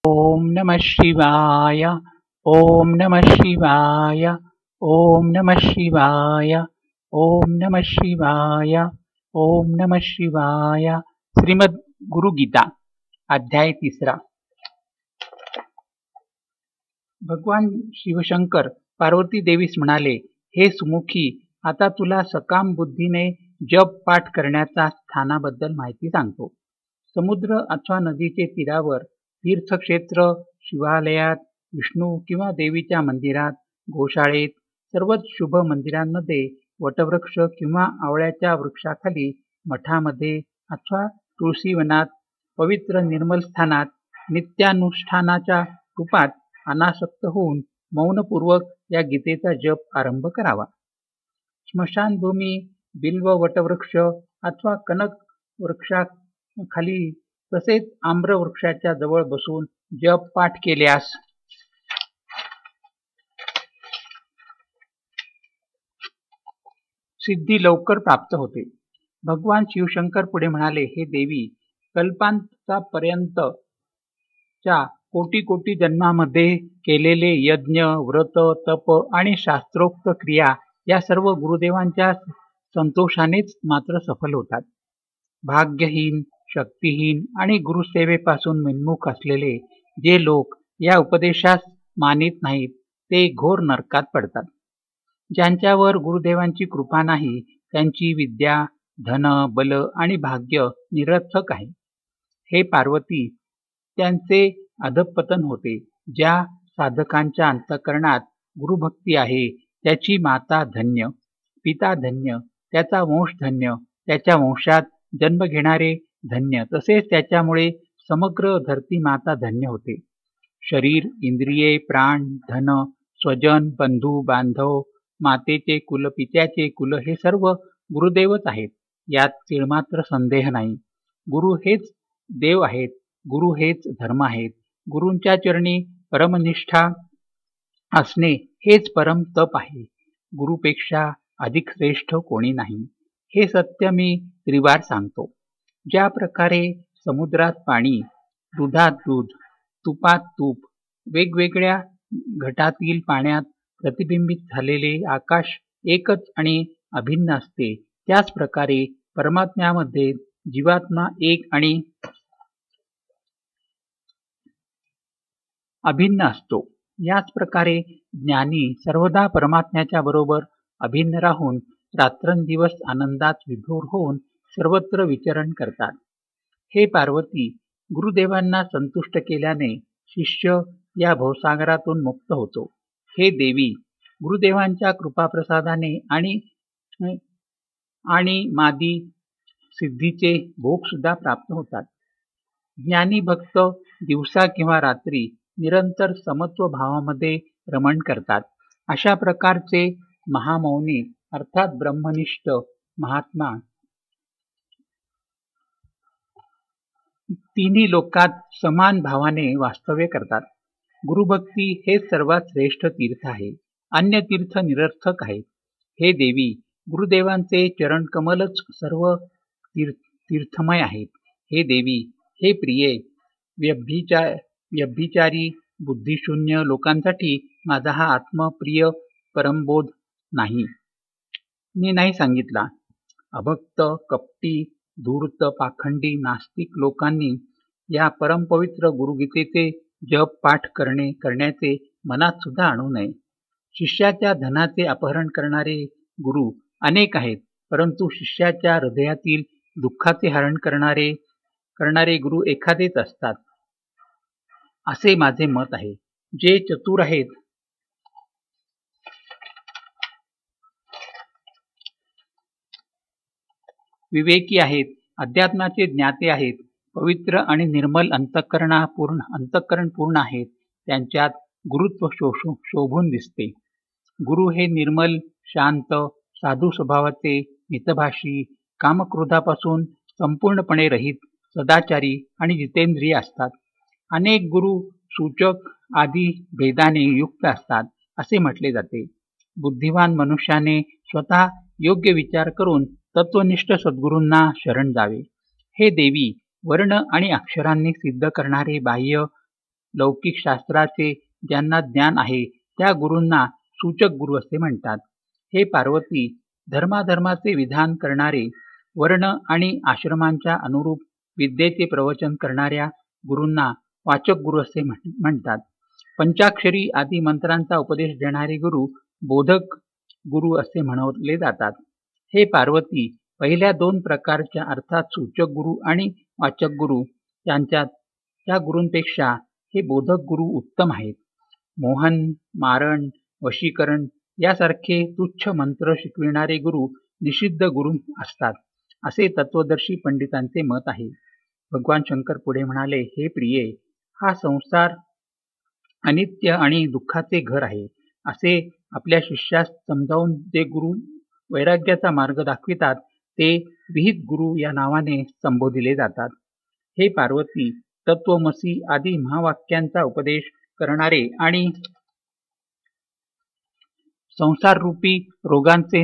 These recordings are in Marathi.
ओम नमः शिवाय। ओम नमः शिवाय। ओम नमः शिवाय। ओम नमः शिवाय। ओम नमः शिवाय। श्रीमद गुरु गीता अध्याय 3। भगवान शिवशंकर पार्वती देवीस म्हणाले, हे सुमुखी, आता तुला सकाम बुद्धीने जप पाठ करण्याचा स्थानाबद्दल माहिती सांगतो। समुद्र अथवा नदीचे तीरावर, तीर्थक्षेत्र, शिवालयात, विष्णू किंवा देवीच्या मंदिरात, गोशाळेत, सर्वच शुभ मंदिरांमध्ये, वटवृक्ष किंवा आवळ्याच्या वृक्षाखाली, मठामध्ये अथवा तुळशीवनात, पवित्र निर्मल स्थानात, नित्यानुष्ठानाच्या रूपात अनासक्त होऊन मौनपूर्वक या गीतेचा जप आरंभ करावा। स्मशानभूमी, बिल्व वटवृक्ष अथवा कनक वृक्षाखाली तसेच आम्र वृक्षाच्या जवळ बसून जप पाठ केल्यास सिद्धी लवकर प्राप्त होते। भगवान शिवशंकर पुढे म्हणाले, हे देवी, कल्पांतापर्यंतच्या कोटी कोटी जन्मामध्ये केलेले यज्ञ, व्रत, तप आणि शास्त्रोक्त क्रिया या सर्व गुरुदेवांच्या संतोषानेच मात्र सफल होतात। भाग्यहीन, शक्तिहीन आणि गुरुसेवेपासून विन्मुख असलेले जे लोक या उपदेशास मानित नाहीत ते घोर नरकात पडतात। ज्यांच्यावर गुरुदेवांची कृपा नाही त्यांची विद्या, धन, बल आणि भाग्य निरर्थक आहे। हे पार्वती, त्यांचे अधःपतन होते। ज्या साधकांच्या अंतःकरणात गुरुभक्ती आहे त्याची माता धन्य, पिता धन्य, त्याचा वंश धन्य, त्याच्या वंशात जन्म घेणारे धन्य, तसेच त्याच्यामुळे समग्र धरती माता धन्य होते। शरीर, इंद्रिये, प्राण, धन, स्वजन, बंधू बांधव, मातेचे कुल, पित्याचे कुल हे सर्व गुरुदेवच आहेत, यात तिळमात्र संदेह नाही। गुरु हेच देव आहेत, गुरु हेच धर्म आहेत। गुरूंच्या चरणी परमनिष्ठा असणे हेच परम तप आहे। गुरुपेक्षा अधिक श्रेष्ठ कोणी नाही, हे सत्य मी त्रिवार सांगतो। ज्या प्रकारे समुद्रात पाणी, दुधात दूध, तुपात तूप, वेगवेगळ्या घटातील पाण्यात प्रतिबिंबित झालेले आकाश एकच आणि अभिन्न असते, त्याच प्रकारे परमात्म्यामध्ये जीवात्मा एक आणि अभिन्न असतो। याच प्रकारे ज्ञानी सर्वदा परमात्म्याच्या बरोबर अभिन्न राहून रात्रंदिवस आनंदात विभोर होऊन सर्वत्र विचरण करतात। हे पार्वती, गुरुदेवांना संतुष्ट केल्याने शिष्य या भवसागरातून मुक्त होतो। हे देवी, गुरुदेवांच्या कृपाप्रसादाने आणि मादी सिद्धीचे भोग सुद्धा प्राप्त होतात। ज्ञानी भक्त दिवसा किंवा रात्री निरंतर समत्व भावामध्ये रमण करतात। अशा प्रकारचे महामौनी अर्थात ब्रह्मनिष्ठ महात्मा तिन्ही लोकात समान भावाने वास्तव्य करतात। गुरुभक्ती हे सर्वात श्रेष्ठ तीर्थ आहे, अन्य तीर्थ निरर्थक आहेत। हे देवी, गुरुदेवांचे चरणकमलच सर्व तीर्थमय आहेत। हे देवी, हे प्रिये, व्यभिचारी बुद्धिशून्य लोकांसाठी माझा हा आत्मप्रिय परमबोध मी नाही सांगितला। अभक्त, कपटी, धूर्त, पाखंडी, नास्तिक लोकांनी या परमपवित्र गुरुगीतेचे जप पाठ करण्याचे मनात सुद्धा आणू नये। शिष्याच्या धनाचे अपहरण करणारे गुरु अनेक आहेत, परंतु शिष्याच्या हृदयातील दुःखाचे हरण करणारे गुरु एखादेच असतात, असे माझे मत आहे। जे चतुर आहेत, विवेकी आहेत, अध्यात्माचे ज्ञाते आहेत, पवित्र आणि निर्मल अंतःकरण पूर्ण आहेत, त्यांच्यात गुरुत्व शोभून दिसते। गुरु हे निर्मल, शांत, साधू स्वभावाचे, मितभाषी, कामक्रोधापासून संपूर्णपणे रहित, सदाचारी आणि जितेंद्रिय असतात। अनेक गुरु सूचक आदी भेदाने युक्त असतात असे म्हटले जाते। बुद्धिवान मनुष्याने स्वतः योग्य विचार करून तत्वनिष्ठ सद्गुरूंना शरण जावे। हे देवी, वर्ण आणि अक्षरांनी सिद्ध करणारे बाह्य लौकिक शास्त्राचे ज्यांना ज्ञान आहे त्या गुरूंना सूचक गुरु असे म्हणतात. हे पार्वती, धर्माधर्माचे विधान करणारे, वर्ण आणि आश्रमांच्या अनुरूप विद्येचे प्रवचन करणाऱ्या गुरूंना वाचक गुरु असे म्हणतात. पंचाक्षरी आदी मंत्रांचा उपदेश देणारे गुरु बोधक गुरु असे म्हणवले जातात. हे पार्वती, पहिल्या दोन प्रकारच्या अर्थात सूचक गुरु आणि वाचक गुरु त्या गुरूंपेक्षा हे बोधक गुरु उत्तम आहेत. मोहन, मारण, वशीकरण यासारखे तुच्छ मंत्र शिकविणारे गुरु निषिद्ध गुरु असतात, असे तत्वदर्शी पंडितांचे मत आहे. भगवान शंकर पुढे म्हणाले, हे प्रिये, हा संसार अनित्य आणि दुःखाचे घर आहे असे आपल्या शिष्यास समजावून जे गुरु वैराग्याचा मार्ग दाखवितात ते विहित गुरु या नावाने संबोधिले जातात. हे पार्वती, तत्वमसी आदी महावाक्यांचा उपदेश करणारे आणि संसाररूपी रोगांचे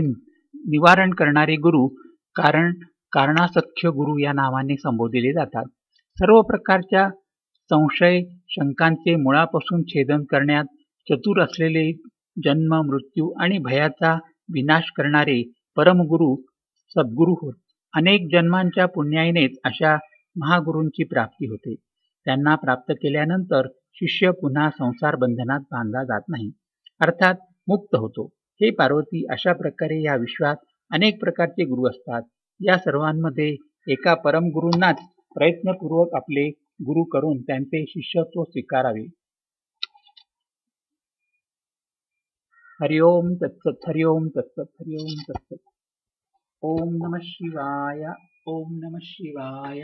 निवारण करणारे गुरु कारणासख्य गुरु या नावाने संबोधिले जातात. सर्व प्रकारच्या संशय शंकांचे मुळापासून छेदन करण्यात चतुर असलेले, जन्म मृत्यू आणि भयाचा विनाश करणारे परमगुरु सद्गुरु होत. अनेक जन्मांच्या पुण्याईनेच अशा महागुरूंची प्राप्ती होते. त्यांना प्राप्त केल्यानंतर शिष्य पुन्हा संसार बंधनात बांधला जात नाही, अर्थात मुक्त होतो. हे पार्वती, अशा प्रकारे या विश्वात अनेक प्रकारचे गुरु असतात. या सर्वांमध्ये एका परमगुरूंनाच प्रयत्नपूर्वक आपले गुरु करून त्यांचे शिष्यत्व स्वीकारावे. हरि ओम तत्सत. हरि ओम तत्सत. हरि ओम तत्सत. ओम नमः शिवाय. ओम नमः शिवाय.